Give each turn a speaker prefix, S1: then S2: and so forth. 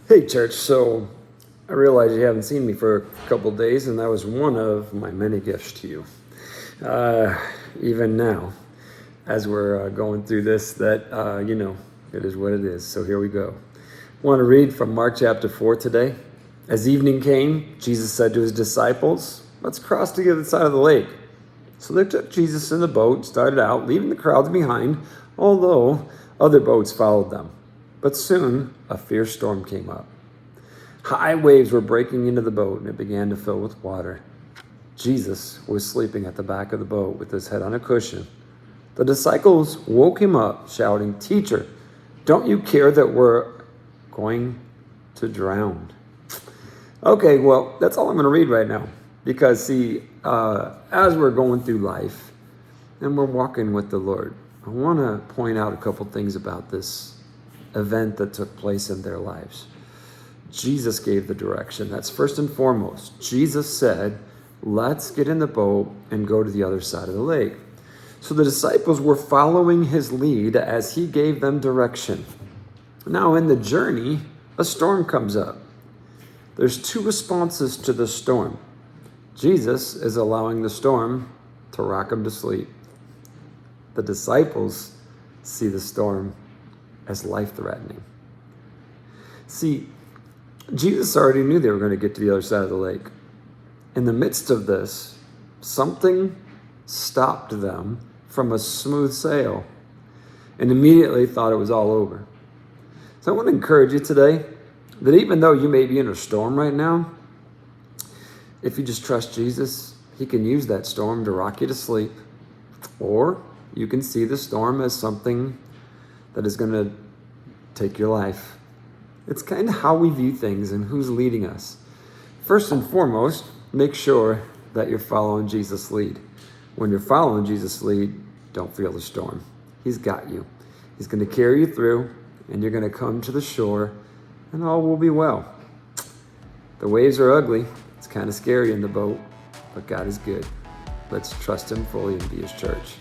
S1: Hey, church. So I realize you haven't seen me for a couple of days, and that was one of my many gifts to you. Even now, as we're going through this, it is what it is. So here we go. I want to read from Mark chapter 4 today. As evening came, Jesus said to his disciples, "Let's cross to the other side of the lake." So they took Jesus in the boat, started out, leaving the crowds behind, although other boats followed them. But soon a fierce storm came up. High waves were breaking into the boat, and it began to fill with water. Jesus was sleeping at the back of the boat with his head on a cushion. The disciples woke him up, shouting, "Teacher, don't you care that we're going to drown?" Okay, well, that's all I'm going to read right now. Because, as we're going through life and we're walking with the Lord, I want to point out a couple things about this event that took place in their lives. Jesus gave the direction. That's first and foremost. Jesus said, "Let's get in the boat and go to the other side of the lake." So the disciples were following his lead as he gave them direction. Now in the journey, a storm comes up. There's two responses to the storm. Jesus is allowing the storm to rock him to sleep. The disciples see the storm as life-threatening. See, Jesus already knew they were going to get to the other side of the lake. In the midst of this, something stopped them from a smooth sail and immediately thought it was all over. So I want to encourage you today that even though you may be in a storm right now, if you just trust Jesus, he can use that storm to rock you to sleep. Or you can see the storm as something that is going to take your life. It's kind of how we view things and who's leading us. First and foremost, make sure that you're following Jesus' lead. When you're following Jesus' lead, don't feel the storm. He's got you. He's going to carry you through, and you're going to come to the shore, and all will be well. The waves are ugly. It's kind of scary in the boat, but God is good. Let's trust him fully and be his church.